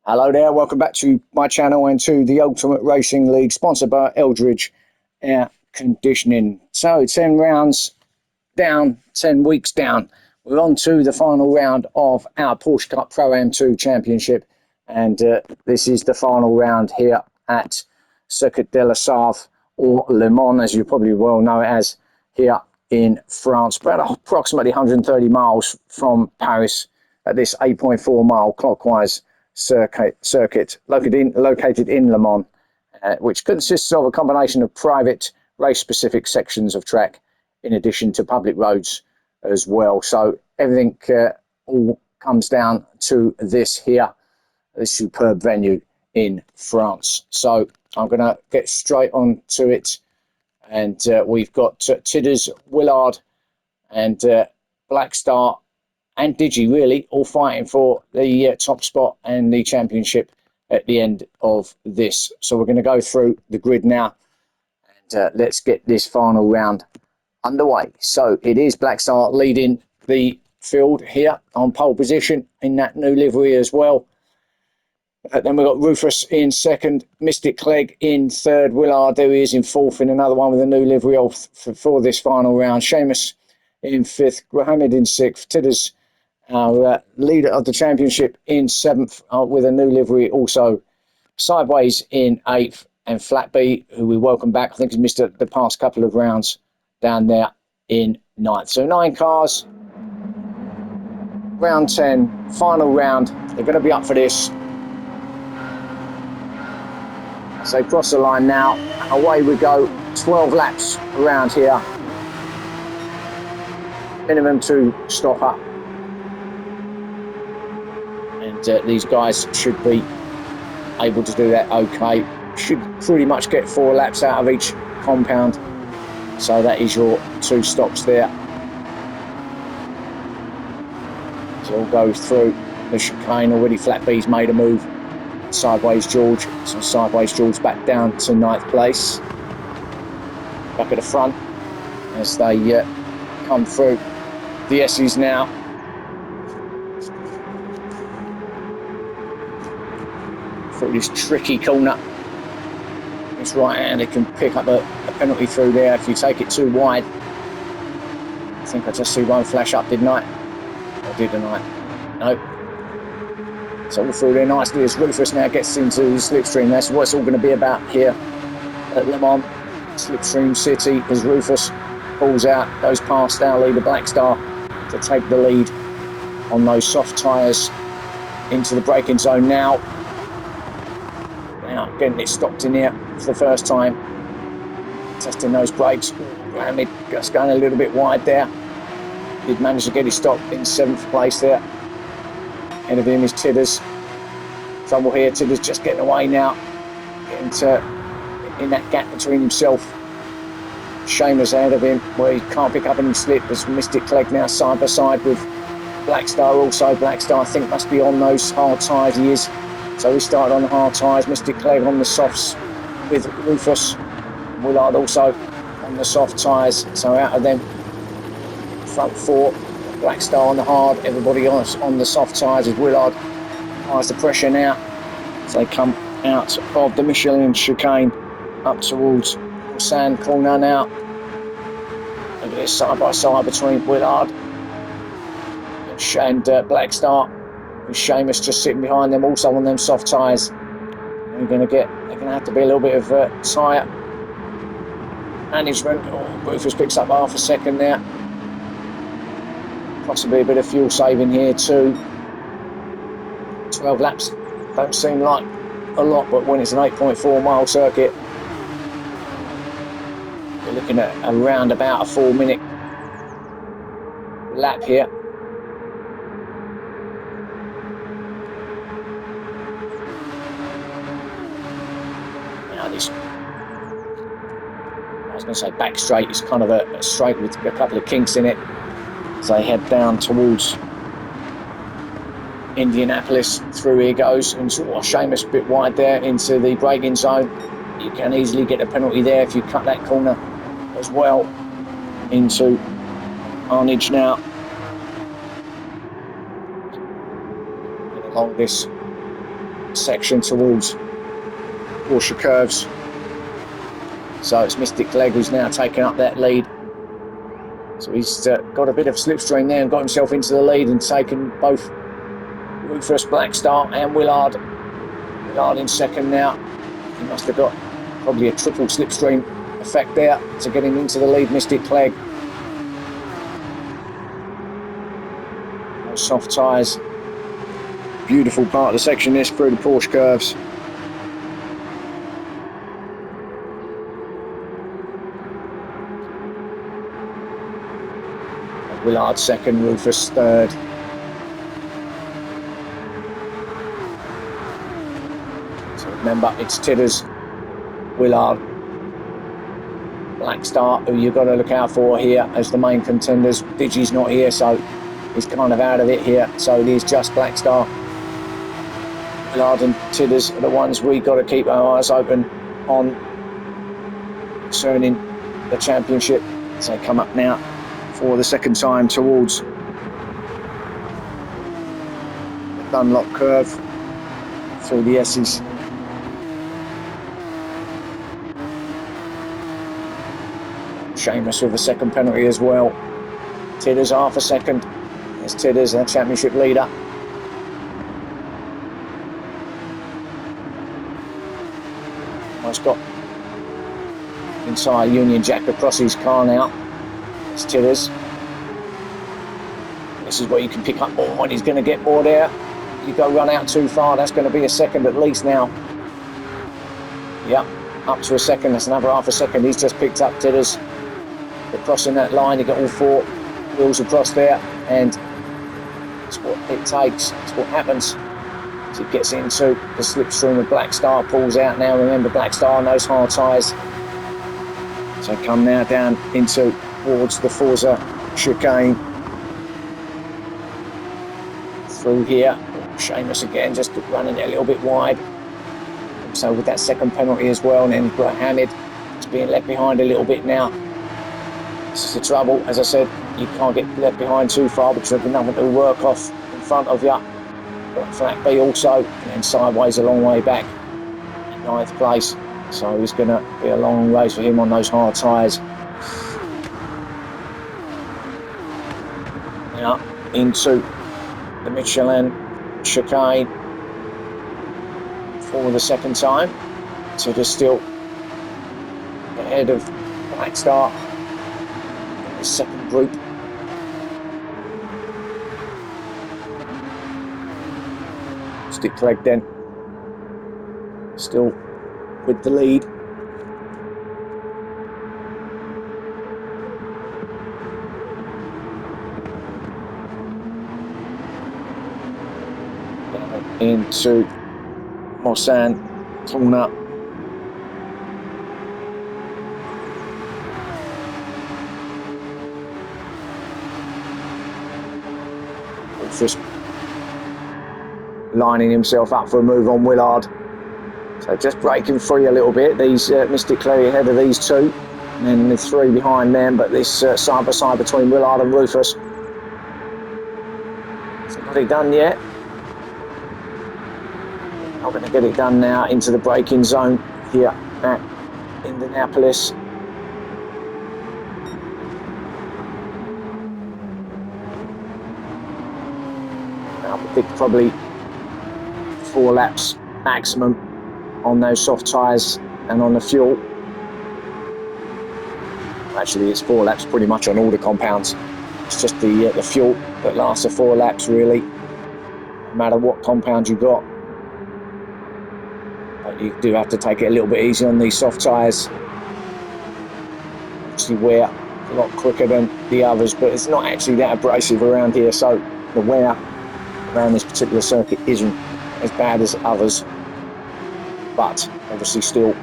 Hello there, welcome back to my channel and to the Ultimate Racing League, sponsored by Eldridge Air Conditioning. So 10 rounds down, 10 weeks down. We're on to the final round of our Porsche Cup Pro-Am 2 Championship, and this is the final round here at Circuit de la Sarthe, or Le Mans, as you probably well know it as, here in France. About approximately 130 miles from Paris at this 8.4 mile clockwise circuit located in Le Mans, which consists of a combination of private race-specific sections of track in addition to public roads as well. So everything all comes down to this here, this superb venue in France. So I'm going to get straight on to it, and we've got Tidders, Willard and Black Star and Digi really all fighting for the top spot and the championship at the end of this. So we're going to go through the grid now, and let's get this final round underway. So it is Black Star leading the field here on pole position in that new livery as well. Then we've got Rufus in second, Mystic Clegg in third, Willard, there he is, in fourth in another one with a new livery for this final round. Seamus in fifth, Mohammed in sixth, Tidders, our leader of the championship, in seventh with a new livery also. Sideways in eighth, and Flat B, who we welcome back, I think he's missed the past couple of rounds, down there in ninth. So 9 cars, round 10, final round. They're going to be up for this. As they cross the line now, away we go. 12 laps around here. Minimum 2 stop up. And these guys should be able to do that okay. Should pretty much get 4 laps out of each compound. So that is your 2 stops there. So all goes through the chicane already. Flat B's made a move. Sideways George. So Sideways George back down to 9th place. Back at the front as they come through the S's now. Through this tricky corner. It's right hand, it can pick up a penalty through there if you take it too wide. I think I just see one flash up, didn't I? Or didn't I? No. So all through there nicely as Rufus now gets into the slipstream. That's what it's all going to be about here at Le Mans. Slipstream City as Rufus pulls out, goes past our leader Black Star to take the lead on those soft tyres into the braking zone now. Now getting it stopped in here for the first time. Testing those brakes. Mohammed just going a little bit wide there. Did manage to get it stopped in 7th place there. Ahead of him is Tidders. Trouble here, Tidders just getting away now. Getting in that gap between himself. Seamus ahead of him, where he can't pick up any slip. There's Mystic Clegg now side by side with Black Star also. Black Star I think must be on those hard tyres, he is. So he started on the hard tyres. Mystic Clegg on the softs with Rufus. Willard also on the soft tyres. So out of them, front 4. Black Star on the hard, everybody on the soft tyres as Willard applies the pressure now. As they come out of the Michelin chicane up towards the sand corner now. Look at this side by side between Willard and Black Star. With Seamus just sitting behind them, also on them soft tyres. They're going to have to be a little bit of tyre management. Rufus picks up half a second there. Possibly a bit of fuel saving here too. 12 laps don't seem like a lot, but when it's an 8.4 mile circuit, we're looking at around about a 4-minute lap here. Now this, I was going to say back straight, it's kind of a straight with a couple of kinks in it. As they head down towards Indianapolis, through here goes, and Seamus a bit wide there into the braking zone. You can easily get a penalty there if you cut that corner as well into Arnage now. And along this section towards Porsche Curves. So it's Mystic Clegg who's now taking up that lead. So he's got a bit of slipstream there and got himself into the lead and taken both Rufus, Blackstar and Willard. Willard in second now. He must have got probably a triple slipstream effect there to get him into the lead, Mystic Clegg. Those soft tyres. Beautiful part of the section this through the Porsche Curves. Willard second, Rufus third. So remember, it's Tidders, Willard, Blackstar, who you've got to look out for here as the main contenders. Digi's not here, so he's kind of out of it here. So it is just Blackstar. Willard and Tidders are the ones we've got to keep our eyes open on concerning the championship. So they come up now for the second time towards the Dunlop curve through the S's. Seamus with the second penalty as well. Tidders half a second. There's Tidders, our championship leader. Almost got entire Union Jack across his car now. It's Tidders. This is where you can pick up more when he's going to get more there. You go run out too far, that's going to be a second at least now. Yep, up to a second, that's another half a second. He's just picked up Tidders. They're crossing that line, you got all four wheels across there, and it's what it takes, it's what happens. As it gets into the slipstream of Blackstar, pulls out now. Remember, Blackstar on those hard tyres. So come now down into towards the Forza chicane. Through here, Seamus again, just running it a little bit wide. So with that second penalty as well, and then you've got Hamid just being left behind a little bit now. This is the trouble, as I said, you can't get left behind too far because there'll be nothing to work off in front of you. Got flat B also, and then sideways a long way back, 9th place. So it's going to be a long race for him on those hard tyres. Now into the Michelin chicane for the second time. So just still ahead of Blackstar in the second group. Stick Clegg then still with the lead. Into Mosan corner. Just lining himself up for a move on Willard. So just breaking free a little bit. These Mystic Clegg ahead of these two, and then the three behind them. But this side by side between Willard and Rufus. Hasn't got it done yet. Not going to get it done now into the braking zone here at Indianapolis. I predict probably 4 laps maximum on those soft tyres and on the fuel. Actually, it's 4 laps pretty much on all the compounds. It's just the fuel that lasts the 4 laps really, no matter what compound you got. But you do have to take it a little bit easy on these soft tyres. Obviously wear a lot quicker than the others, but it's not actually that abrasive around here, so the wear around this particular circuit isn't as bad as others. But obviously still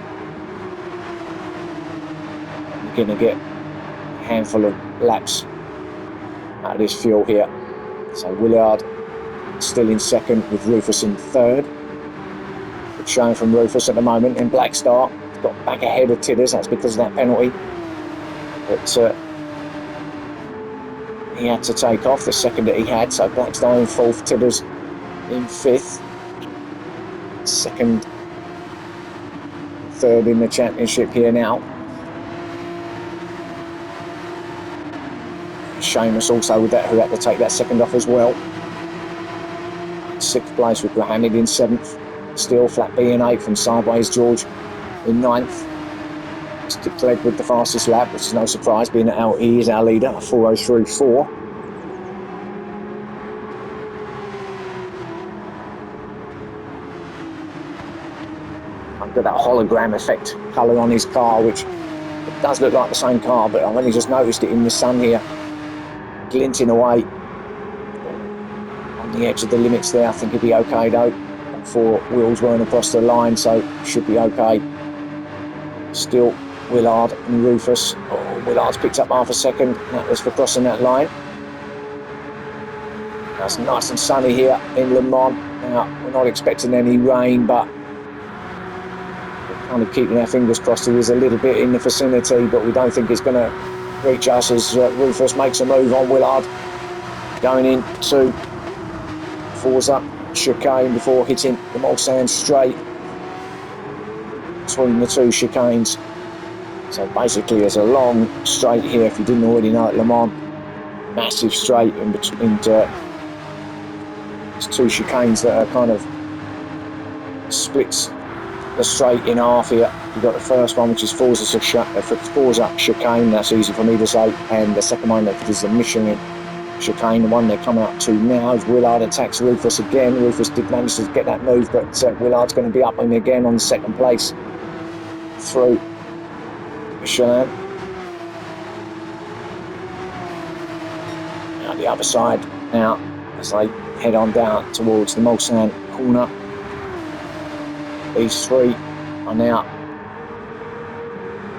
you're going to get a handful of laps out of this fuel here. So Willard still in second with Rufus in third. Good showing from Rufus at the moment. And Blackstar got back ahead of Tidders, that's because of that penalty. But he had to take off the second that he had, so Blackstar in fourth, Tidders in fifth. second, third in the championship here now. Seamus also with that, who had to take that second off as well. Sixth place with Mohammed in seventh. Still Flat B in eighth, and Sideways George in ninth. Stick Clegg with the fastest lap, which is no surprise, being that he is our leader, 4:03.4. I've got that hologram effect colour on his car, which it does look like the same car, but I've only just noticed it in the sun here, glinting away on the edge of the limits there. I think he'll be okay though. All four wheels weren't across the line, so should be okay. Still Willard and Rufus. Oh, Willard's picked up half a second. That was for crossing that line. Now it's nice and sunny here in Le Mans. Now we're not expecting any rain, but we're kind of keeping our fingers crossed. There is a little bit in the vicinity, but we don't think it's going to reach us as Rufus makes a move on Willard, going into Forza chicane before hitting the Mulsanne straight between the two chicanes. So basically there's a long straight here, if you didn't already know, at Le Mans. Massive straight in between there's two chicanes that are kind of splits the straight in half here. You've got the first one, which is Forza chicane, that's easy for me to say, and the second one that is the Michelin chicane, the one they're coming up to now. As Willard attacks Rufus again. Rufus did manage to get that move, but Willard's going to be up him again on second place through Michelin. Now the other side now as they head on down towards the Mulsanne corner. These three are now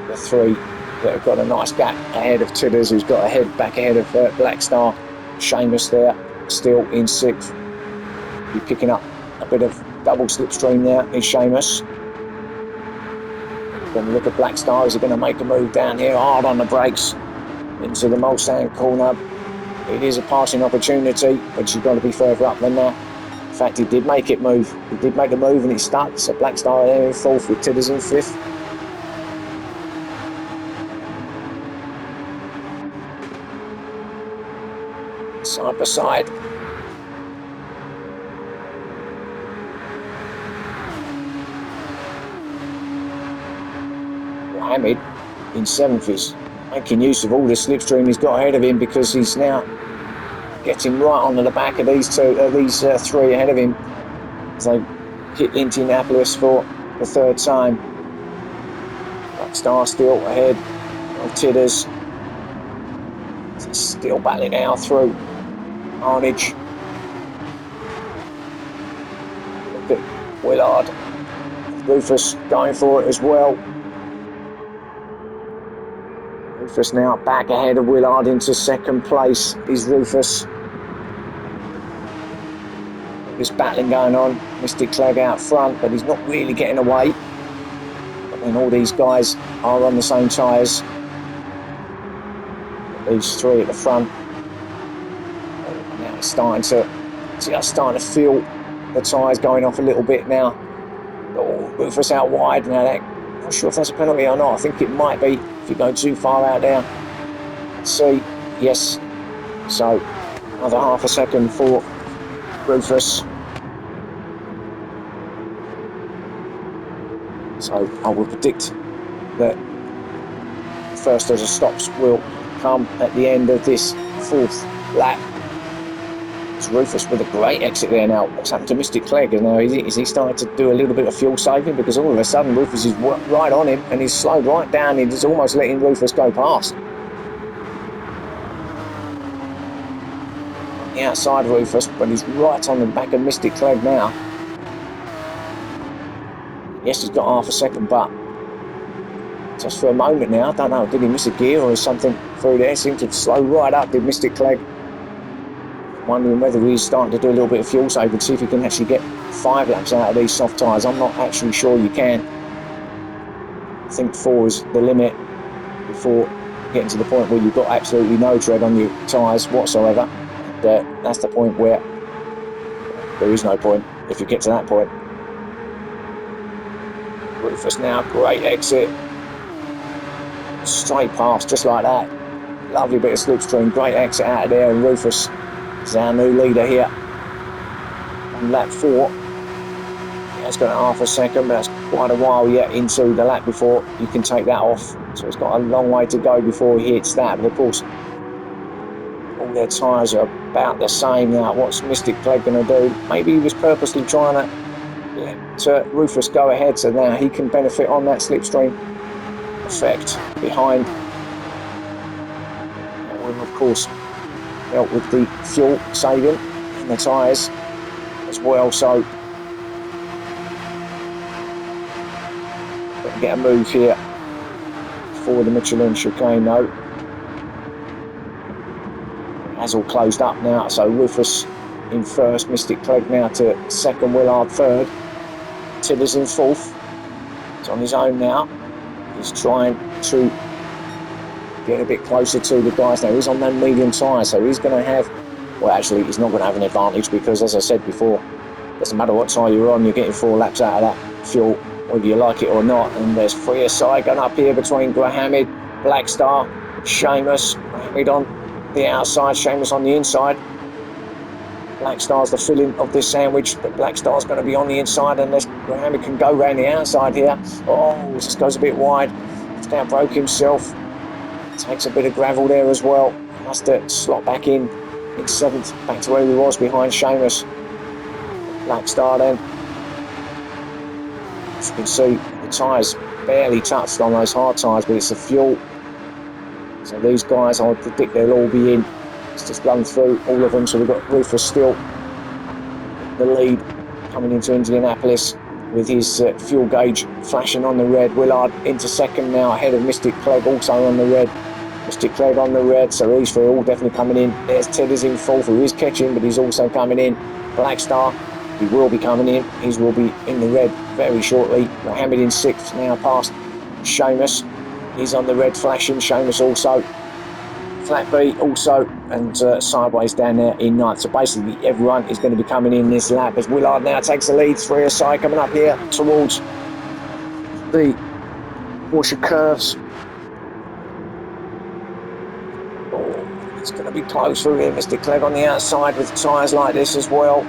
the three that have got a nice gap ahead of Tidders, who's got a head back ahead of Black Star. Seamus there, still in sixth. He's picking up a bit of double slipstream there, is Seamus. Then look at Black Star, is he going to make a move down here, hard on the brakes, into the Mulsanne corner. It is a passing opportunity, but you've got to be further up than that. In fact, he did make it move. He did make a move and it stuck, so Black Star there in fourth with Tidders in fifth. Side by side. Mohammed in seventh is making use of all the slipstream he's got ahead of him, because he's now getting right onto the back of these three ahead of him as they hit Indianapolis for the third time. Black Star still ahead of Tidders. Still battling out through Arnage. Look at Willard. Rufus going for it as well. Rufus now back ahead of Willard into second place is Rufus. There's battling going on. Mystic Clegg out front, but he's not really getting away. But then all these guys are on the same tyres. These three at the front. And now it's starting to feel the tyres going off a little bit now. Oh, Rufus out wide now. I'm not sure if that's a penalty or not. I think it might be if you go too far out there. Let's see. Yes. So another half a second for Rufus. So I will predict that the first of the stops will come at the end of this fourth lap. It's Rufus with a great exit there now. What's happened to Mystic Clegg? Now is he starting to do a little bit of fuel saving? Because all of a sudden Rufus is right on him and he's slowed right down. He's almost letting Rufus go past. On the outside of Rufus, but he's right on the back of Mystic Clegg now. Yes, he's got half a second, but just for a moment now, I don't know, did he miss a gear or something through there? Seemed to slow right up, did Mystic Clegg. Wondering whether he's starting to do a little bit of fuel saving, see if he can actually get 5 laps out of these soft tyres. I'm not actually sure you can. I think 4 is the limit before getting to the point where you've got absolutely no tread on your tyres whatsoever. And that's the point where there is no point if you get to that point. Rufus now, great exit. Straight past, just like that. Lovely bit of slipstream, great exit out of there, and Rufus is our new leader here on lap 4. Yeah, it's got half a second, but that's quite a while yet into the lap before you can take that off. So it's got a long way to go before he hits that. But of course, all their tyres are about the same now. What's Mystic Clegg going to do? Maybe he was purposely trying to let Rufus go ahead, so now he can benefit on that slipstream effect behind. That will, of course, help with the fuel saving in the tyres as well. So better get a move here for the Michelin chicane though. It has all closed up now, so Rufus in first, Mystic Clegg now to second, Willard third, Tillers in fourth. He's on his own now. He's trying to get a bit closer to the guys now. He's on that medium tyre, so he's going to have, well actually he's not going to have an advantage because, as I said before, doesn't matter what tyre you're on, you're getting 4 laps out of that fuel, whether you like it or not. And there's 3 aside going up here between Grahamid, Blackstar, Seamus. Grahamid on the outside, Seamus on the inside. Blackstar's the filling of this sandwich, but Blackstar's going to be on the inside unless Grahamid can go round the outside here. Oh, just goes a bit wide. He's now broke himself. Takes a bit of gravel there as well. Must slot back in 7th, back to where he was behind Seamus. Blackstar then. As you can see, the tyres barely touched on those hard tyres, but it's the fuel. So these guys, I predict they'll all be in. It's just run through all of them. So we've got Rufus still the lead coming into Indianapolis with his fuel gauge flashing on the red. Willard into second now, ahead of Mystic Clegg, also on the red. Mystic Clegg on the red, so these 3 all definitely coming in. There's Teddy's in fourth, who is catching, but he's also coming in. Blackstar, he will be coming in. He will be in the red very shortly. Mohammed in 6th now past Seamus. He's on the red flashing. Seamus also. Flat B also, and sideways down there in 9th. So basically everyone is going to be coming in this lap as Willard now takes the lead. 3 aside coming up here towards the Porsche curves. Oh, it's going to be close through here. Mr. Clegg on the outside with tyres like this as well.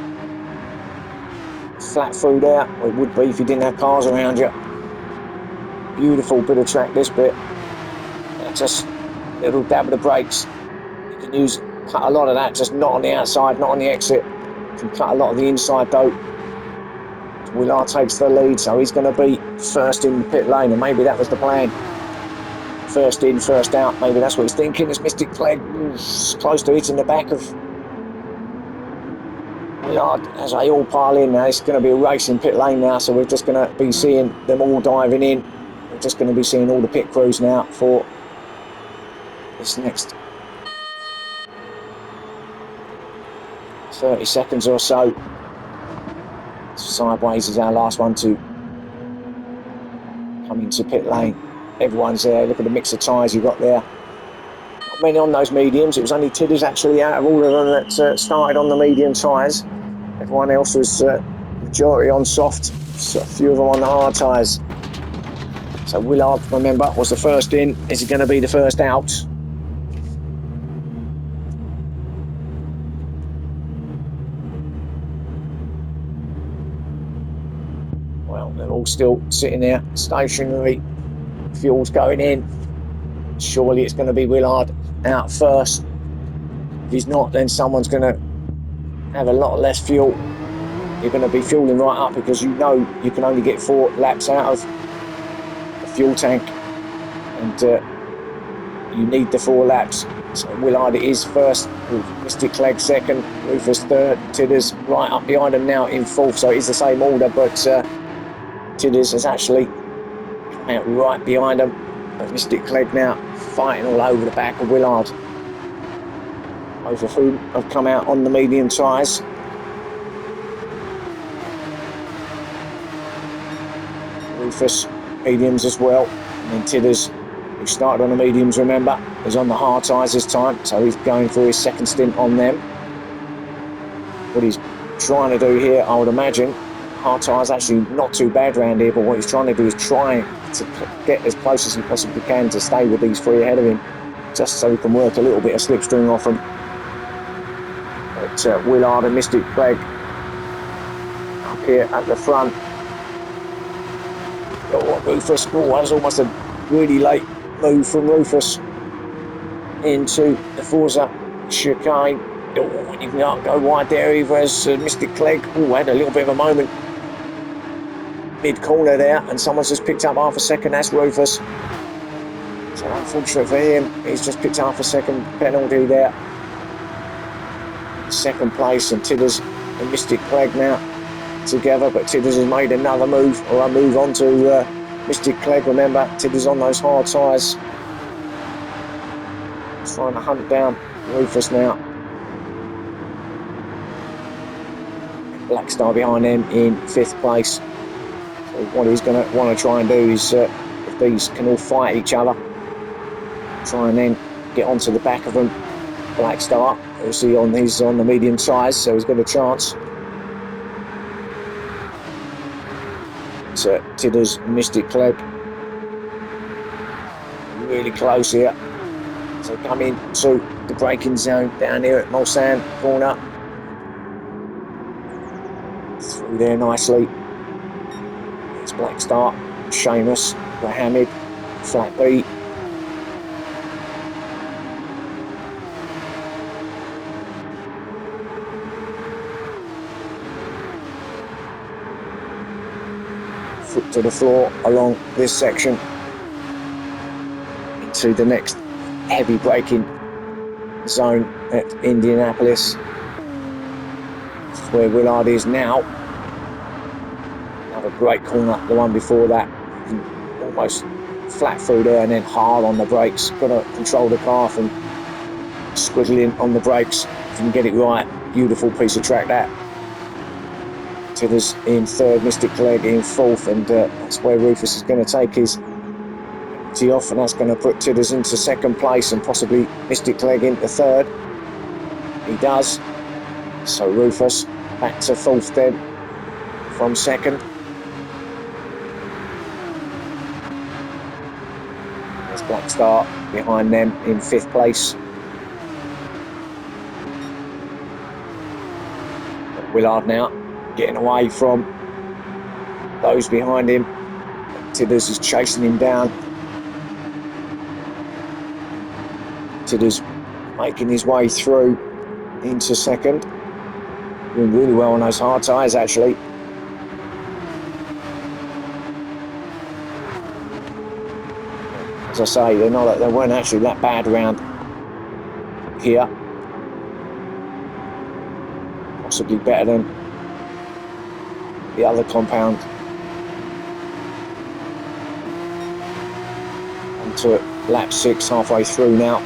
Flat through there. Well, it would be if you didn't have cars around you. Beautiful bit of track this bit. Just a little dab of the brakes. You can cut a lot of that, just not on the outside, not on the exit. You can cut a lot of the inside though. Willard takes the lead, so he's going to be first in the pit lane, and maybe that was the plan. First in, first out, maybe that's what he's thinking. As Mystic Clegg close to hitting the back of Willard as they all pile in now. It's going to be a race in pit lane now, so we're just going to be seeing them all diving in. We're just going to be seeing all the pit crews now for this next 30 seconds or so. Sideways is our last one to come into pit lane. Everyone's there. Look at the mix of tyres you've got there. Not many on those mediums. It was only Tidders actually out of all of them that started on the medium tyres. Everyone else was majority on soft. So a few of them on the hard tyres. So Willard, remember, was the first in. Is he going to be the first out? Well, they're all still sitting there, stationary. Fuel's going in. Surely it's going to be Willard out first. If he's not, then someone's going to have a lot less fuel. You're going to be fueling right up because you know you can only get 4 laps out of the fuel tank, and you need the 4 laps. So Willard is first, with Mystic Clegg second, Rufus third, Tidders right up behind him now in fourth. So it is the same order, but Tidders has actually come out right behind him. But Mystic Clegg now fighting all over the back of Willard. Both of whom have come out on the medium tyres. Rufus, mediums as well. And then Tidders, who started on the mediums, remember, is on the hard tyres this time. So he's going for his second stint on them. What he's trying to do here, I would imagine, hard tyres actually not too bad around here, but what he's trying to do is try to get as close as he possibly can to stay with these three ahead of him, just so he can work a little bit of slipstream off them. But Willard and Mystic Clegg up here at the front. Oh, Rufus, oh, that was almost a really late move from Rufus into the Forza chicane. Oh, and you can't go wide there either as Mystic Clegg. Oh, had a little bit of a moment mid-corner there, and someone's just picked up half a second. That's Rufus. So unfortunate for him, he's just picked up a second penalty there. Second place, and Tidders and Mystic Clegg now together, but Tidders has made another move, or a move on to Mystic Clegg. Remember, Tidders on those hard tyres. Trying to hunt down Rufus now. Black Star behind them in 5th place. So what he's going to want to try and do is, if these can all fight each other, try and then get onto the back of them. Black Star, obviously he's on the medium size, so he's got a chance. So Tidders, Mystic Clegg, really close here. So come into the braking zone down here at Mulsanne corner. Through there nicely. It's Black Star, Seamus, Mohammed, Flat B. Foot to the floor along this section into the next heavy braking zone at Indianapolis. That's where Willard is now. Another great corner, the one before that. Almost flat through there and then hard on the brakes. Got to control the car from squiggling on the brakes. If you can get it right, beautiful piece of track that. Tidders in 3rd, Mystic Clegg in 4th, and that's where Rufus is going to take his tee off, and that's going to put Tidders into 2nd place and possibly Mystic Clegg into 3rd. He does. So Rufus back to 4th then from 2nd. There's Black Star behind them in 5th place. Willard now getting away from those behind him. Tidders is chasing him down. Tidders making his way through into 2nd. Doing really well on those hard tyres actually. As I say, they weren't actually that bad around here. Possibly better than the other compound. Onto lap 6, halfway through now.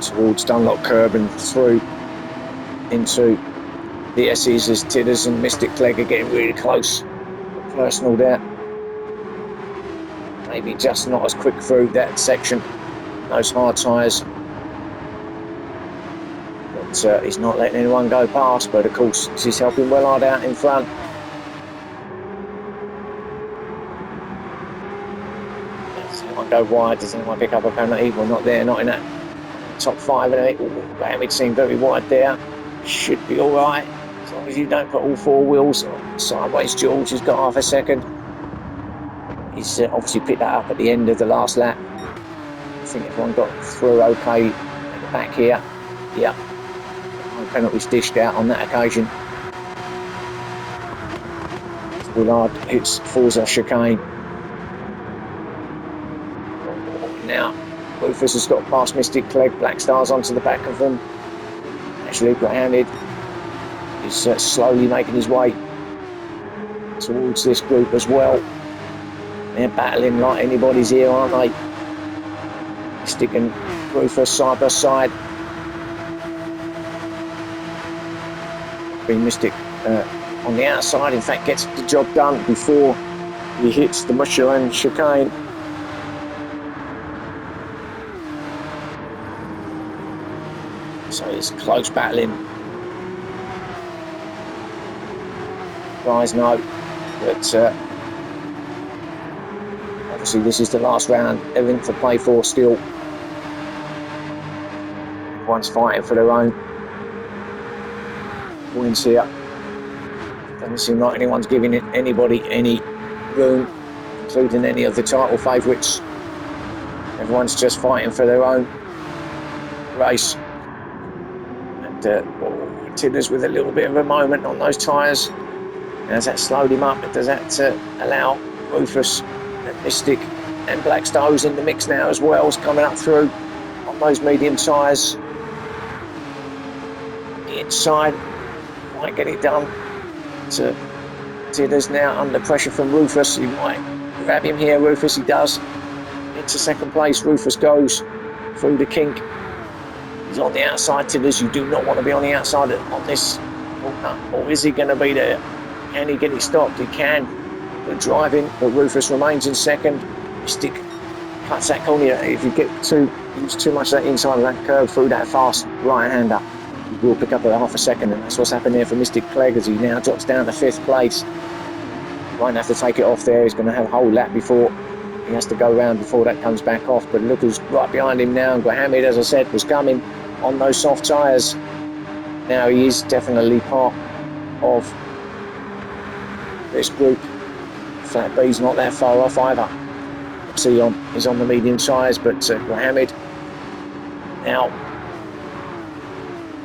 Towards Dunlop curb and through into the S's as Tidders and Mystic Clegg are getting really close. Personal there. Maybe just not as quick through that section. Those hard tyres. But he's not letting anyone go past, but of course this is helping Willard out in front. Does anyone go wide? Does anyone pick up a penalty? Well, not there, not in that top 5 and 8. Mohammed seemed very wide there. Should be alright, as long as you don't put all 4 wheels sideways. George has got half a second. He's obviously picked that up at the end of the last lap. I think everyone got through okay at the back here. Yeah, no penalties dished out on that occasion. Willard hits Forza chicane. Now Rufus has got past Mystic Clegg. Black Star's onto the back of them. Actually, right-handed is slowly making his way towards this group as well. They're battling like anybody's here, aren't they? Mystic and Rufus side by side. Mystic on the outside, in fact, gets the job done before he hits the Michelin chicane. So it's close battling. Guys know that obviously this is the last round, everything to play for still. Everyone's fighting for their own wins here. Doesn't seem like anyone's giving anybody any room, including any of the title favourites. Everyone's just fighting for their own race. And Tidders with a little bit of a moment on those tyres. As that slowed him up, does that allow Rufus and Mystic and Black Stars in the mix now as well, is coming up through on those medium tyres. The inside might get it done. Tidders now under pressure from Rufus. He might grab him here. Rufus, he does. Into second place. Rufus goes through the kink. He's on the outside. Tidders, you do not want to be on the outside on this. Or is he going to be there? Can he get it stopped? He can. Good driving, but Rufus remains in second. Mystic cuts that corner. If you use too much of that inside of that curve through that fast right-hander, you will pick up a half a second, and that's what's happened there for Mystic Clegg as he now drops down to 5th place. He won't have to take it off there. He's going to have a whole lap before he has to go round before that comes back off. But look who's right behind him now. And Hamid, as I said, was coming on those soft tyres. Now he is definitely part of this group. Flat B's not that far off either. See, he's on the medium tyres, but Mohammed now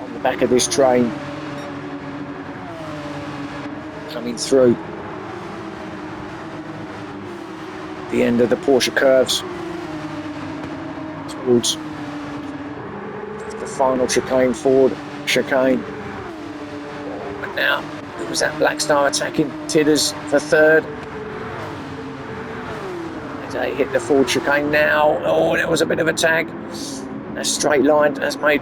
on the back of this train coming through the end of the Porsche curves towards the final chicane, forward chicane. But now it was that Black Star attacking Tidders for third. As they hit the forward chicane now. Oh, there was a bit of a tag. That straight line has made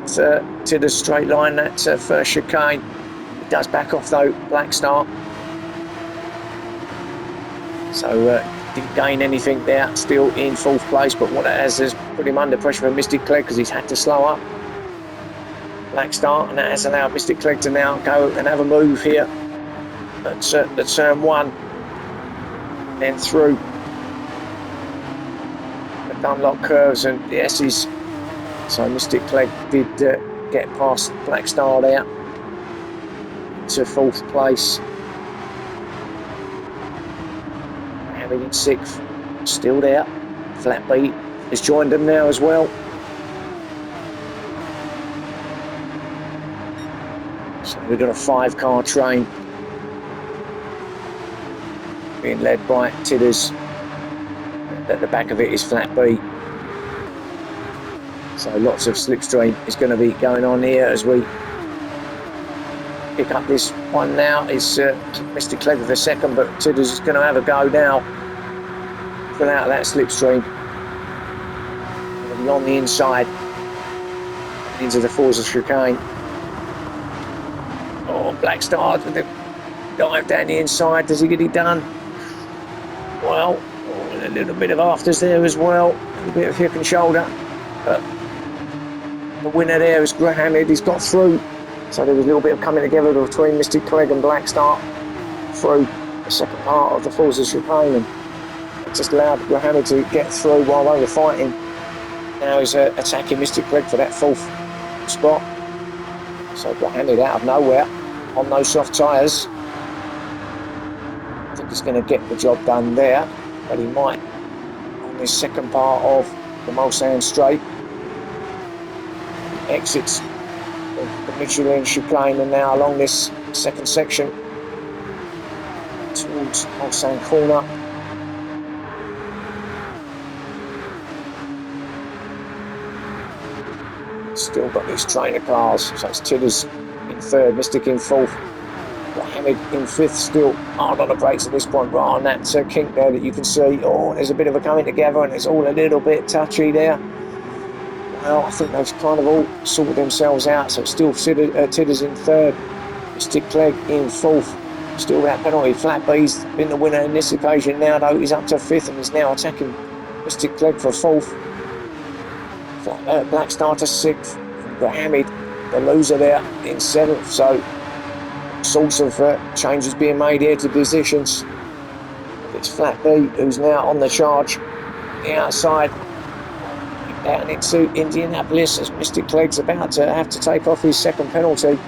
Tidders straight line that first chicane. It does back off though, Black Star. So didn't gain anything there, still in 4th place, but what it has put him under pressure for Mystic Clegg because he's had to slow up Black Star, and that has allowed Mystic Clegg to now go and have a move here at the turn 1, then through the Dunlop curves and the S's. So Mystic Clegg did get past Black Star there to 4th place. In 6th, still there. Flat B has joined them now as well. So we've got a 5-car train being led by Tidders. At the back of it is Flat B. So lots of slipstream is going to be going on here as we pick up this one now. It's Mr. Clegg for second, but Tidders is going to have a go now. Out of that slipstream, on the inside into the Forza chicane. Oh, Black Stars with the dive down the inside. Does he get it done? Well, a little bit of afters there as well, a little bit of hip and shoulder, but the winner there is Graham. He's got through, so there was a little bit of coming together between Mystic Clegg and Black Star through the second part of the Forza chicane, and just allowed Mohammed to get through while they were fighting. Now he's attacking Mystic Clegg for that 4th spot. So Mohammed out of nowhere on those soft tyres. I think he's going to get the job done there, but he might on this second part of the Mulsanne Straight. Exits the Michelin chicane and now along this second section towards Mulsanne Corner. Still got these trainer cars, so it's Tidders in 3rd, Mystic in 4th, Mohammed in 5th, still hard on the brakes at this point, right on that kink there that you can see. Oh, there's a bit of a coming together and it's all a little bit touchy there. Well, I think they've kind of all sorted themselves out, so it's still Tidders in 3rd, Mystic Clegg in 4th, still that penalty. Flat B's been the winner in this occasion now though, he's up to 5th and he's now attacking Mystic Clegg for 4th. Black Star to 6th, Mohammed the loser there in 7th. So sorts of changes being made here to positions. It's Flat B who's now on the charge the outside down into Indianapolis as Mystic Clegg's about to have to take off his second penalty.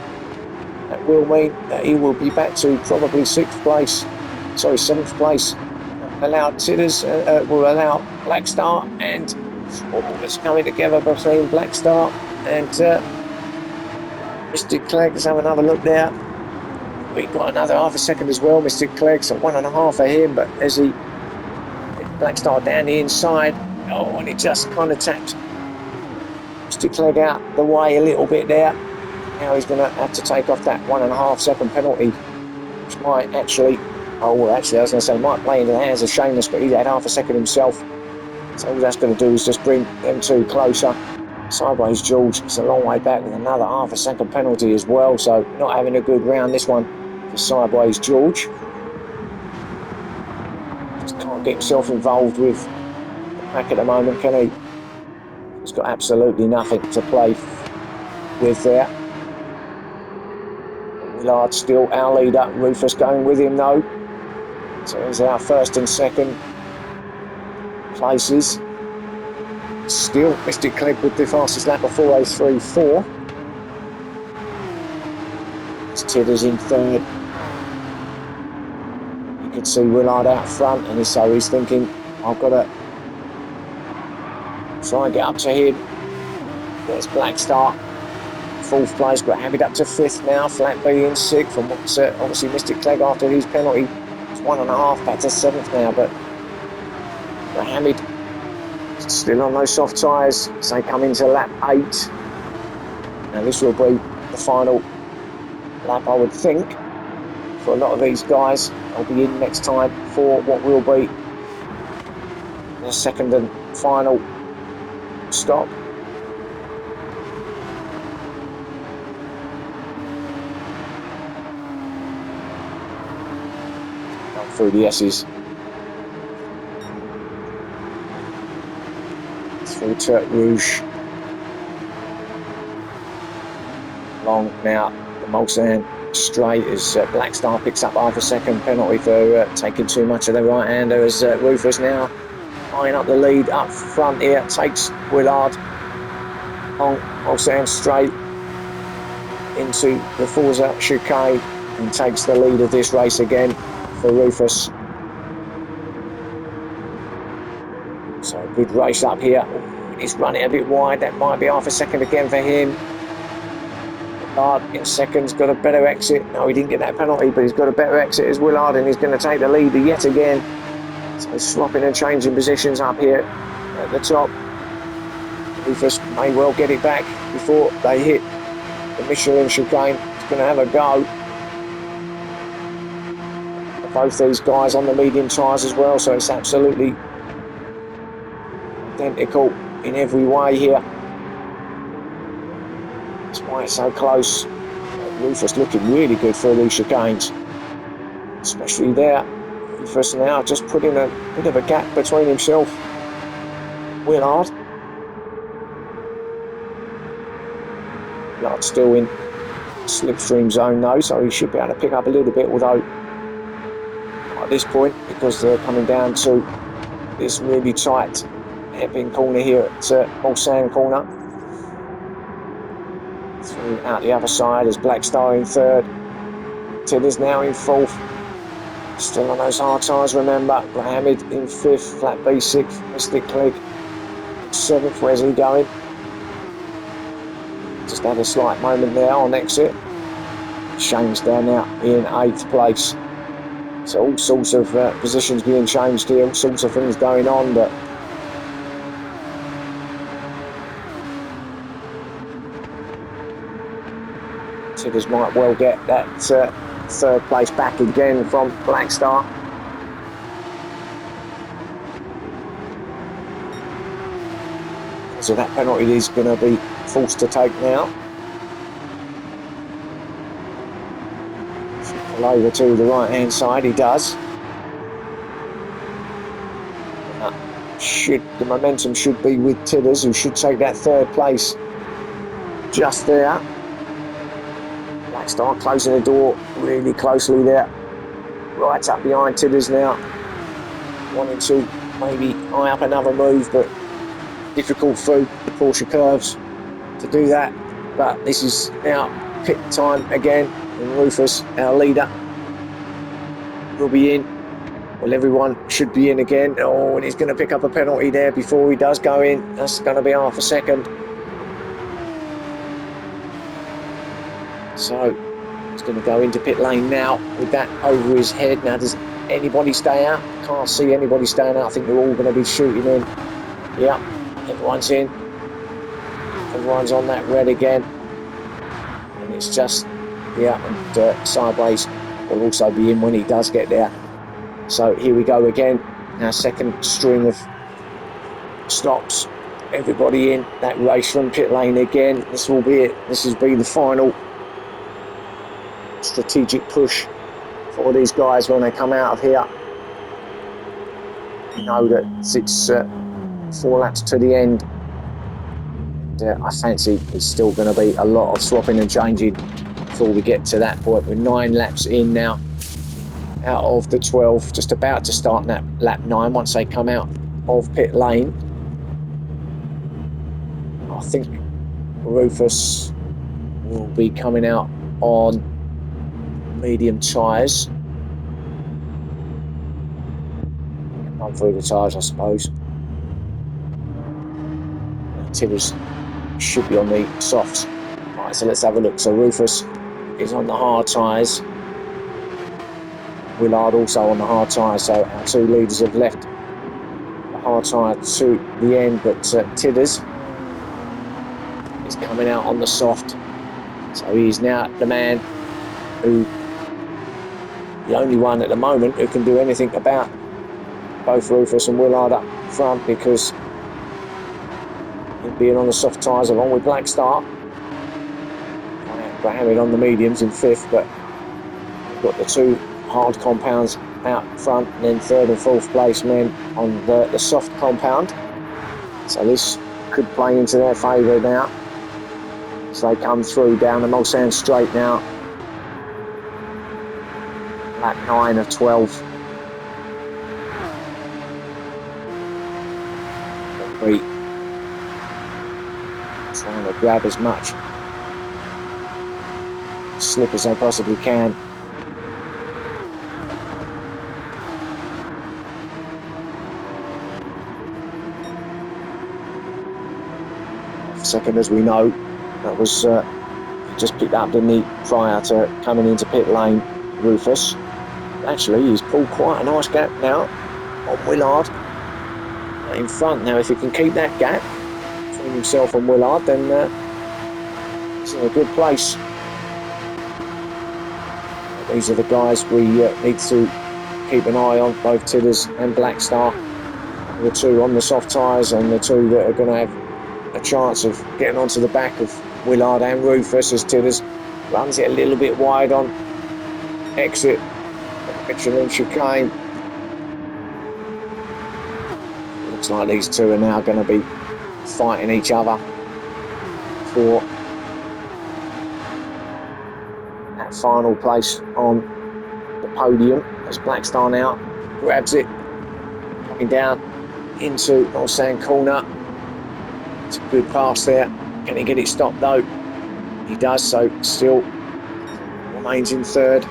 That will mean that he will be back to probably 7th place. Allow Tidders, will allow Blackstar, and it's coming together between Blackstar and Mystic Clegg. Let's have another look there. We got another half a second as well. Mystic Clegg, so 1.5 for him, but as he Blackstar down the inside, and it just kind of tapped Mystic Clegg out the way a little bit there. Now he's going to have to take off that 1.5 second penalty, which might actually, I was going to say, might play into the hands of Seamus, but he's had half a second himself. So all that's going to do is just bring them two closer. Sideways George, it's a long way back with another half a second penalty as well. So not having a good round this one for Sideways George. Just can't get himself involved with the pack at the moment, can he? He's got absolutely nothing to play with there. Willard still our leader. Rufus going with him though. So here's our first and second places. Still Mystic Clegg with the fastest lap of 4:03.4. It's Tidders in third. You can see Willard out front, and so he's thinking, I've got to try and get up to him. There's Blackstar, 4th place, got Hamid up to 5th now. Flat B in 6th, and what's obviously Mystic Clegg after his penalty. It's 1.5 back to 7th now, but Hamid still on those soft tyres as they come into lap 8. Now this will be the final lap, I would think, for a lot of these guys. They'll be in next time for what will be the second and final stop. Through the S's. Through Turk Rouge. Long now, the Mulsanne straight as Blackstar picks up half a second penalty for taking too much of the right-hander as Rufus now eyeing up the lead up front here, takes Willard on Mulsanne straight into the Forza chicane and takes the lead of this race again for Rufus. So good race up here. He's running a bit wide, that might be half a second again for him. Willard in second's got a better exit. No, he didn't get that penalty, but he's got a better exit as Willard, and he's going to take the lead yet again. So swapping and changing positions up here at the top. Rufus may well get it back before they hit the Michelin chicane. He's going to have a go. Both these guys on the medium tyres as well, so it's absolutely identical in every way here. That's why it's so close. Rufus looking really good for these chicanes, especially there. Rufus now just putting a bit of a gap between himself and Willard. Willard's still in slipstream zone though, so he should be able to pick up a little bit, although at this point, because they're coming down to this really tight hairpin corner here at Mulsanne corner. Through out the other side as Blackstar in third. Tidders now in 4th. Still on those hard tyres, remember. Hamid in 5th, Flat B 6th, Mystic Clegg 7th. Where's he going? Just had a slight moment there on exit. Shane's down now in 8th place. So all sorts of positions being changed here, all sorts of things going on, but Tidders might well get that 3rd place back again from Blackstar. So that penalty he's going to be forced to take now. Pull over to the right hand side, he does. The momentum should be with Tidders, who should take that 3rd place just there. Black Star closing the door really closely there. Right up behind Tidders now. Wanting to maybe eye up another move, but difficult through the Porsche curves to do that. But this is now pit time again, and Rufus, our leader, will be in. Well, everyone should be in again. Oh, and he's going to pick up a penalty there before he does go in. That's going to be half a second. So he's going to go into pit lane now with that over his head. Now, does anybody stay out? Can't see anybody staying out. I think they're all going to be shooting in. Yeah, everyone's in. Everyone's on that red again. And it's just, yeah, and Sideways will also be in when he does get there. So here we go again. Our second string of stops. Everybody in that race from pit lane again. This will be it. This will be the final strategic push for these guys when they come out of here. You know that it's 4 laps to the end. And, I fancy it's still going to be a lot of swapping and changing before we get to that point. We're 9 laps in now out of the 12, just about to start that lap 9 once they come out of pit lane. I think Rufus will be coming out on medium tyres. Run through the tyres, I suppose. Tibbers should be on the softs. Right, so let's have a look. So Rufus is on the hard tyres. Willard also on the hard tyres. So our 2 leaders have left the hard tyre to the end, but Tidders is coming out on the soft. So he's now the man who, the only one at the moment who can do anything about both Rufus and Willard up front, because him being on the soft tyres along with Black Star. Hamid on the mediums in 5th, but we've got the 2 hard compounds out front, and then 3rd and 4th place men on the soft compound. So this could play into their favour now as they come through down the Mulsanne straight now. Lap 9 of 12. We're trying to grab as much slip as they possibly can. Second, as we know, that was he just picked up, didn't he, prior to coming into pit lane, Rufus. Actually, he's pulled quite a nice gap now on Willard in front. Now, if he can keep that gap between himself and Willard, then it's in a good place. These are the guys we need to keep an eye on, both Tidders and Black Star. The 2 on the soft tyres, and the 2 that are going to have a chance of getting onto the back of Willard and Rufus, as Tidders runs it a little bit wide on exit Michelin chicane. Looks like these 2 are now going to be fighting each other for that final place on the podium, as Black Star now grabs it, coming down into Mulsanne corner. It's a good pass there. Can he get it stopped though? He does, so still remains in 3rd.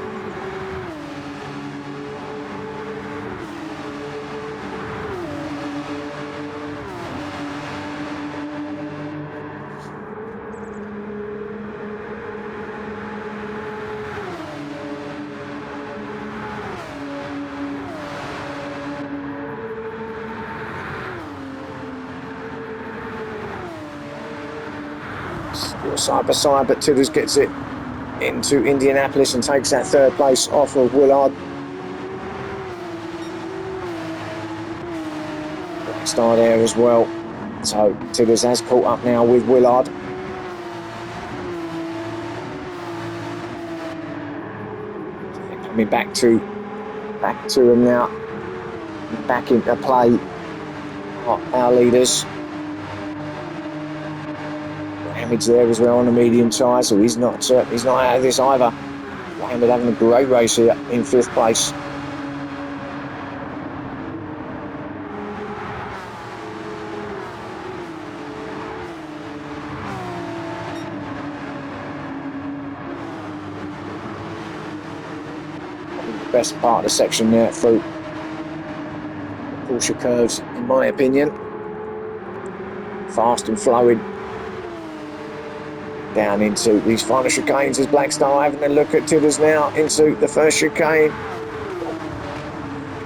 Still side by side, but Tidders gets it into Indianapolis and takes that 3rd place off of Willard. Black Star there as well. So Tidders has caught up now with Willard. They're coming back to him now. Back into play. Our leaders. Hamid's there as well on a medium tyre, so he's not out of this either. Hamid having a great race here in 5th place. The best part of the section there through the Porsche curves, in my opinion. Fast and flowing down into these final chicanes as Black Star having a look at Tidders now into the first chicane.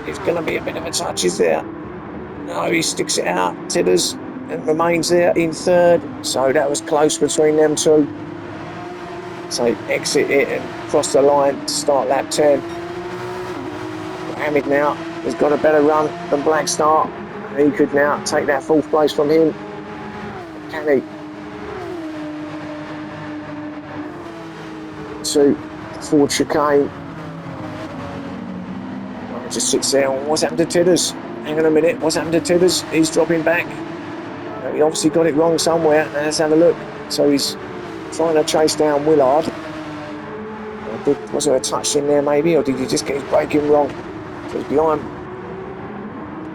It's going to be a bit of a touch, is there? No, he sticks it out, Tidders, and remains there in 3rd. So that was close between them two. So exit it and cross the line to start lap 10. Hamid now has got a better run than Black Star. He could now take that 4th place from him. Can he? To the Ford chicane. Oh, just sits there. What's happened to Tidders? Hang on a minute. What's happened to Tidders? He's dropping back. He obviously got it wrong somewhere. Now let's have a look. So he's trying to chase down Willard. Was there a touch in there maybe, or did he just get his braking wrong? So he's behind.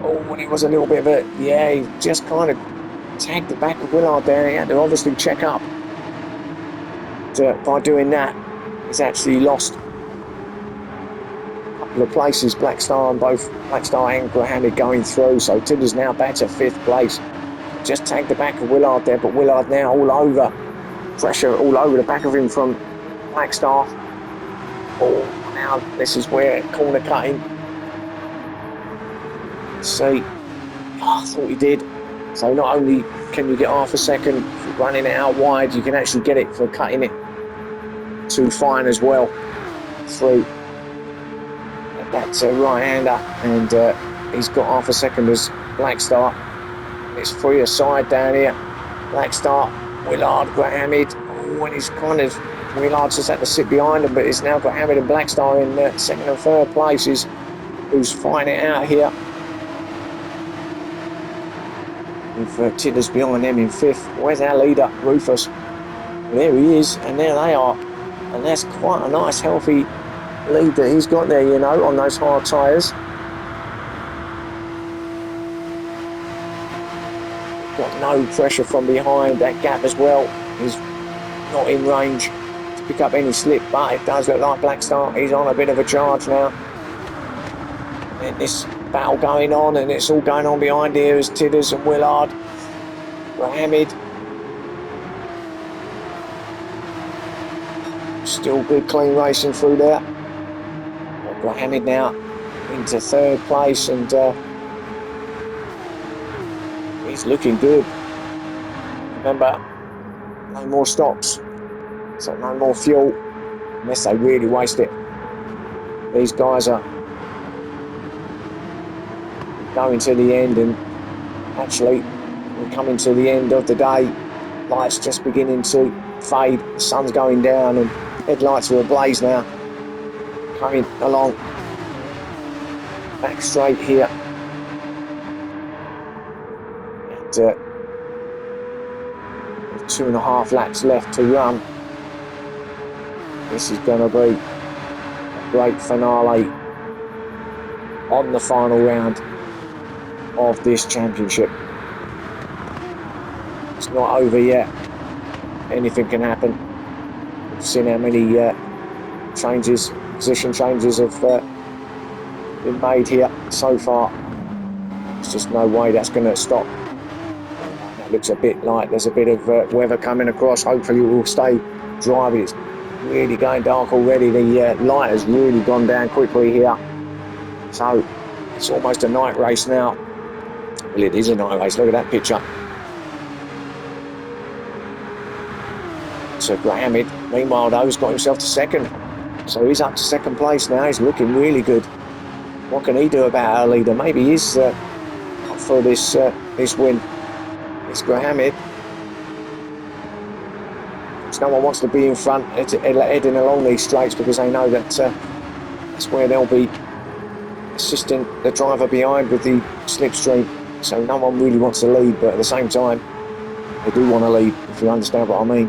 Oh, and it was a little bit of a, yeah, he just kind of tagged the back of Willard there. He had to obviously check up. By doing that, he's actually lost a couple of places. Black Star and Hamid going through. So Tidder's now back to 5th place. Just tagged the back of Willard there, but Willard now all over. Pressure all over the back of him from Black Star. Oh, now this is where corner cutting. See, I thought he did. So not only can you get half a second for running it out wide, you can actually get it for cutting it too fine as well through that right-hander, and he's got half a second as Black Star. It's free aside down here. Black Star, Willard, got Hamid. Oh, and he's kind of, Willard's just had to sit behind him, but he's now got Hamid and Black Star in 2nd and 3rd places. Who's fighting it out here? With Tidders behind them in 5th. Where's our leader, Rufus? There he is, and there they are. And that's quite a nice, healthy lead that he's got there, you know, on those hard tyres. Got no pressure from behind. That gap as well is not in range to pick up any slip, but it does look like Black Star. He's on a bit of a charge now. And this battle going on, and it's all going on behind here as Tidders and Willard, Hamid. Still good clean racing through there. Hamid now into 3rd place, and he's looking good. Remember, no more stops, so no more fuel unless they really waste it. These guys are going to the end, and actually we're coming to the end of the day. Lights just beginning to fade, the sun's going down, and headlights are ablaze now. Coming along back straight here. And 2.5 laps left to run. This is going to be a great finale on the final round of this championship. It's not over yet. Anything can happen. We've seen how many position changes have been made here so far. There's just no way that's going to stop. That looks a bit like there's a bit of weather coming across. Hopefully it will stay dry, but it's really going dark already. The light has really gone down quickly here. So it's almost a night race now. Well, it is a night race. Look at that picture. So Hamid, meanwhile, though, has got himself to 2nd. So he's up to 2nd place now. He's looking really good. What can he do about our leader? Maybe he's up for this win. It's Hamid. No one wants to be in front heading along these straights, because they know that that's where they'll be assisting the driver behind with the slipstream. So no one really wants to lead, but at the same time, They do want to lead, if you understand what I mean.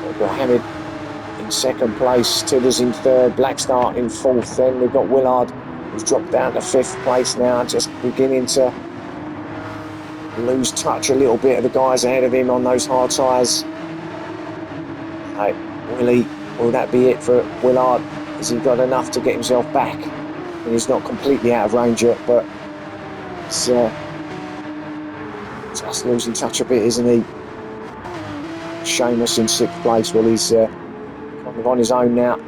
They've got Hamid in second place, Tidders in third, Blackstar in fourth. Then we've got Willard, who's dropped down to fifth place now, just beginning to lose touch a little bit of the guys ahead of him on those hard tyres. Right, Willie, will that be it for Willard? Has he got enough to get himself back? I mean, he's not completely out of range yet, but it's just losing touch a bit, isn't he? Seamus in sixth place. Well, he's kind of on his own now,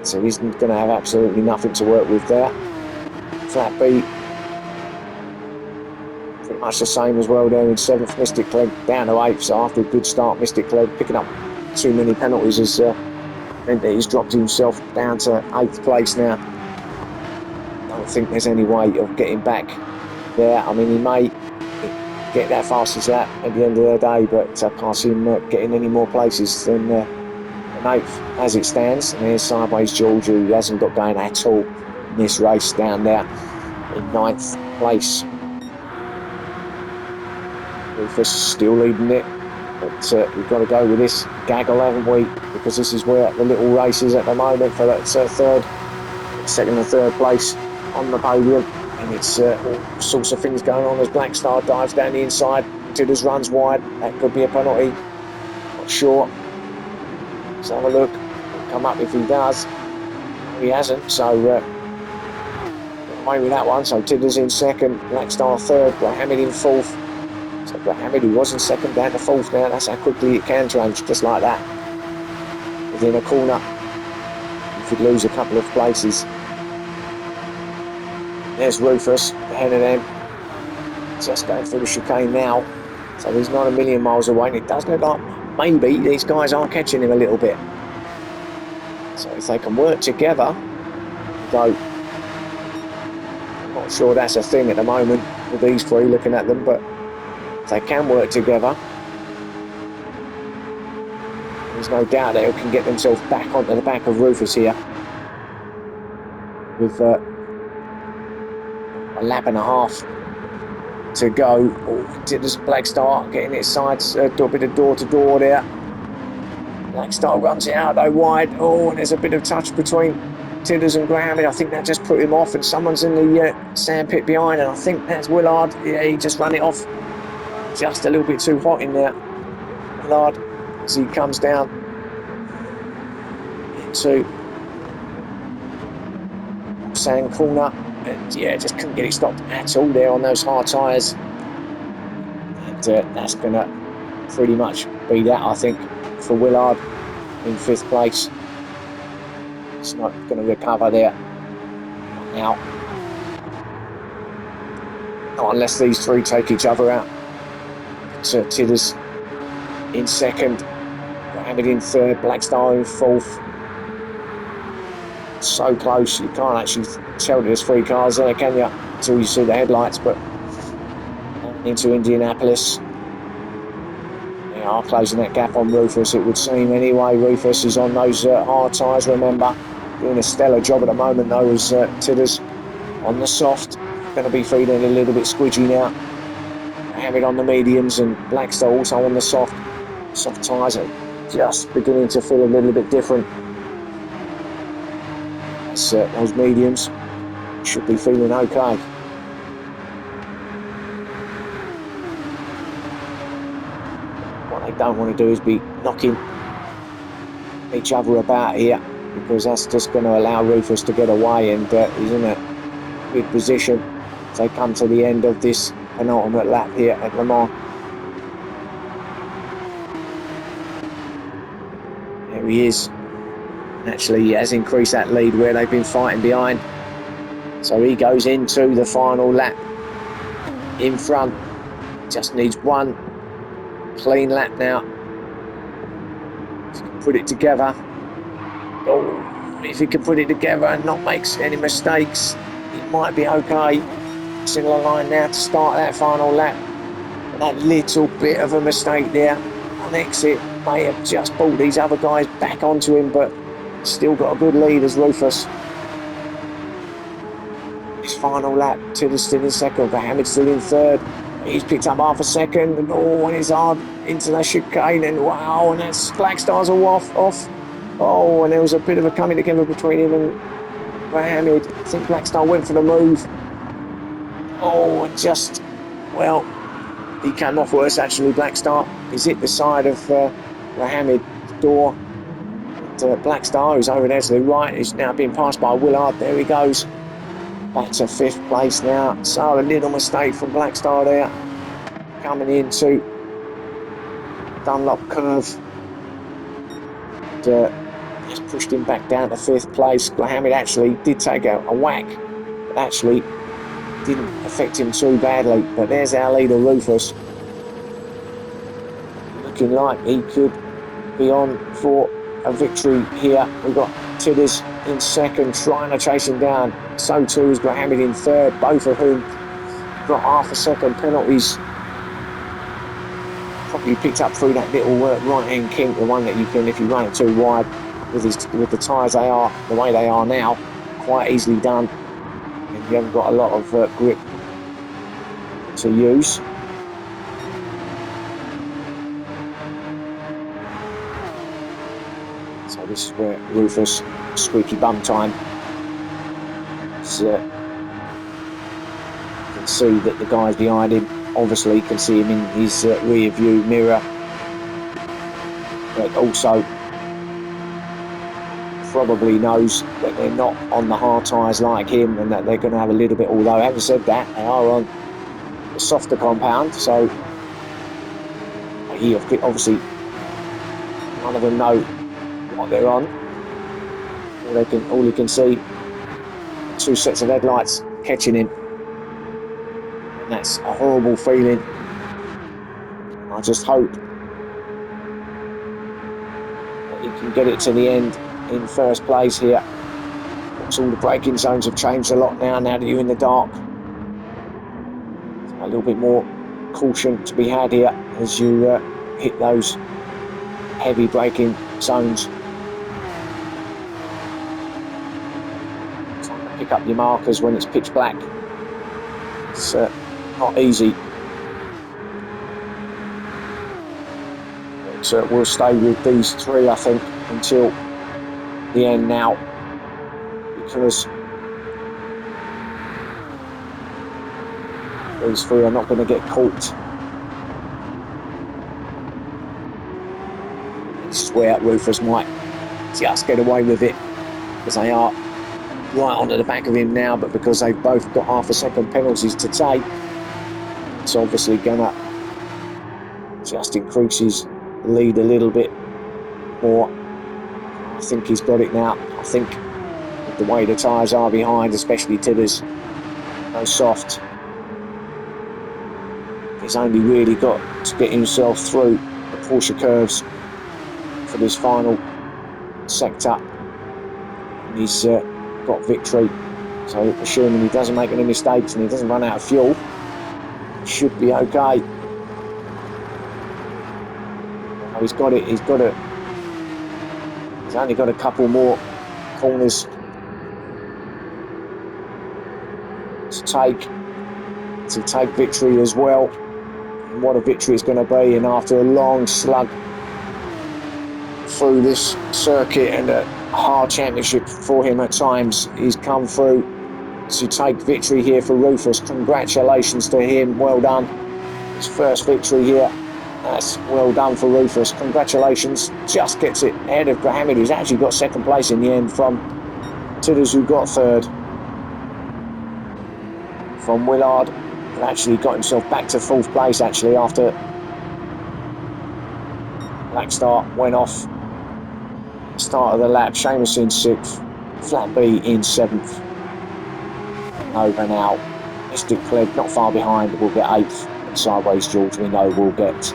so he's going to have absolutely nothing to work with there. Flat B, pretty much the same as well there in seventh. Mystic Clegg down to eighth, so after a good start, Mystic Clegg picking up too many penalties has meant that he's dropped himself down to eighth place now. Don't think there's any way of getting back there. I mean, he may get that fastest lap at the end of the day, but I can't see him getting any more places than an eighth as it stands. And here's Sideways George, who hasn't got going at all in this race, down there in ninth place. Rufus still leading it, but we've got to go with this gaggle, haven't we? Because this is where the little race is at the moment for that second and third place on the podium. And it's all sorts of things going on as Blackstar dives down the inside. Tidders runs wide. That could be a penalty. Not sure. Let's have a look. He'll come up if he does. No, he hasn't, so got away with that one. So Tidders in second, Blackstar third, Hamid in fourth. So Hamid, who was in second, down to fourth now. That's how quickly it can change, just like that. Within a corner, you could lose a couple of places. There's Rufus, ahead of them. Just going through the chicane now. So he's not a million miles away. And it does look like maybe these guys are catching him a little bit. So if they can work together, though I'm not sure that's a thing at the moment with these three looking at them, but if they can work together, there's no doubt they can get themselves back onto the back of Rufus here. With a lap and a half to go. There's Blackstar getting its sides, a bit of door to door there. Blackstar runs it out though wide. Oh, and there's a bit of touch between Tidders and Graham. I think that just put him off, and someone's in the sandpit behind, and I think that's Willard. Yeah, he just ran it off. Just a little bit too hot in there. Willard, as he comes down into sand corner. And yeah, just couldn't get it stopped at all there on those hard tyres. And that's going to pretty much be that, I think, for Willard in fifth place. It's not going to recover there. Not now. Not unless these three take each other out. So Tidders in second. Hamid in third. Blackstar in fourth. So close, you can't actually tell there's three cars there, can you? Until you see the headlights. But into Indianapolis, they are closing that gap on Rufus, it would seem anyway. Rufus is on those hard tyres, remember, doing a stellar job at the moment though, as Tidders on the soft, going to be feeling a little bit squidgy now. Hamid on the mediums and Blackstar also on the soft tyres are just beginning to feel a little bit different. Those mediums should be feeling okay. What they don't want to do is be knocking each other about here, because that's just going to allow Rufus to get away, and he's in a good position as they come to the end of this penultimate lap here at Le Mans. There he is. Actually, he has increased that lead where they've been fighting behind. So he goes into the final lap in front. Just needs one clean lap now. If he can put it together. Oh, if he can put it together and not make any mistakes, he might be okay. Single line now to start that final lap. But that little bit of a mistake there on exit may have just brought these other guys back onto him, but still got a good lead as Rufus. His final lap, Tidders still in second, but Hamid still in third. He's picked up half a second, and and he's hard into the chicane, and wow, and that's Black Star's all off. Oh, and there was a bit of a coming together between him and Mohammed. I think Black Star went for the move. Oh, and just, well, he came off worse actually, Black Star. He's hit the side of Mohammed's door. And, Black Star, who's over there to the right, is now being passed by Willard. There he goes. Back to 5th place now. So a little mistake from Black Star there. Coming into Dunlop curve. And, just pushed him back down to 5th place. Mohammed actually did take a whack, but actually didn't affect him too badly. But there's our leader, Rufus, looking like he could be on for a victory here. We've got Tidders in 2nd, trying to chase him down. So too is Mohammed in 3rd, both of whom got half a second penalties. Probably picked up through that little right-hand kink, the one that you can, if you run it too wide, with the tyres they are, the way they are now, quite easily done. And you haven't got a lot of grip to use. So this is where Rufus, squeaky bum time. So, you can see that the guys behind him obviously can see him in his rear view mirror, but also probably knows that they're not on the hard tyres like him, and that they're going to have a little bit, although having said that, they are on the softer compound, so he obviously, none of them know what they're on. All he can see, 2 sets of headlights catching him, and that's a horrible feeling. I just hope that he can get it to the end in 1st place here. So all the braking zones have changed a lot now that you're in the dark. So a little bit more caution to be had here as you hit those heavy braking zones. Trying to pick up your markers when it's pitch black. It's not easy. But we'll stay with these 3, I think, until the end now, because these 3 are not going to get caught. This is where Rufus might just get away with it, because they are right onto the back of him now, but because they've both got half a second penalties to take, it's obviously going to just increase his lead a little bit more. I think he's got it now. I think with the way the tyres are behind, especially Tidders, no soft, he's only really got to get himself through the Porsche curves for this final sector, and he's got victory. So assuming he doesn't make any mistakes and he doesn't run out of fuel, he should be okay. He's got it. He's only got a couple more corners to take victory as well. And what a victory it's going to be. And after a long slug through this circuit and a hard championship for him at times, he's come through to take victory here for Rufus. Congratulations to him. Well done. His 1st victory here. That's well done for Rufus. Congratulations. Just gets it ahead of Mohammed, who's actually got 2nd place in the end, from Tidders, who got 3rd. From Willard, who actually got himself back to 4th place actually after Black Star went off start of the lap. Seamus in 6th. Flat B in 7th. Over now. Mystic Clegg not far behind, will get 8th. And Sideways George, we know, will get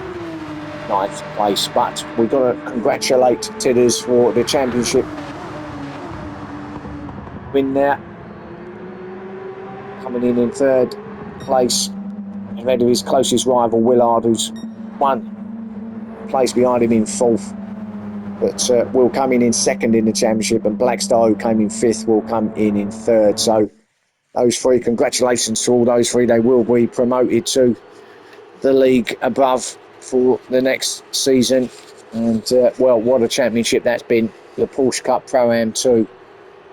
9th place, but we've got to congratulate Tidders for the championship win there, coming in 3rd place ahead of his closest rival Willard, who's 1 place behind him in 4th, but will come in 2nd in the championship, and Black Star, who came in 5th, will come in 3rd. So those 3, congratulations to all those 3. They will be promoted to the league above for the next season. And well, what a championship that's been. The Porsche Cup Pro-Am 2.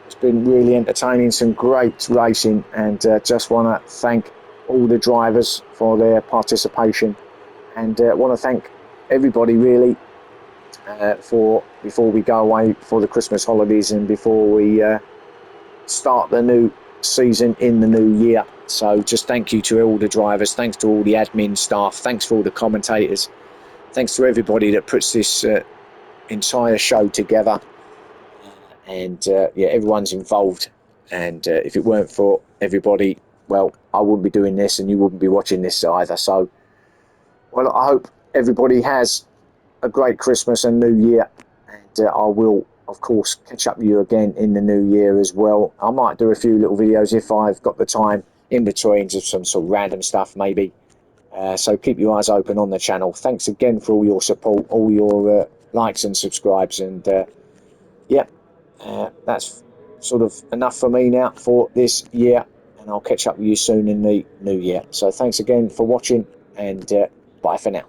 It's been really entertaining, some great racing, and just want to thank all the drivers for their participation, and want to thank everybody really for before we go away for the Christmas holidays and before we start the new season in the new year. So just thank you to all the drivers, thanks to all the admin staff, thanks to all the commentators, thanks to everybody that puts this entire show together. And yeah, everyone's involved. And if it weren't for everybody, well, I wouldn't be doing this, and you wouldn't be watching this either. So, well, I hope everybody has a great Christmas and New Year, and I will, of course, catch up with you again in the new year as well. I might do a few little videos if I've got the time in between, of some sort of random stuff maybe. So keep your eyes open on the channel. Thanks again for all your support, all your likes and subscribes, and yeah, that's sort of enough for me now for this year, and I'll catch up with you soon in the new year. So thanks again for watching, and bye for now.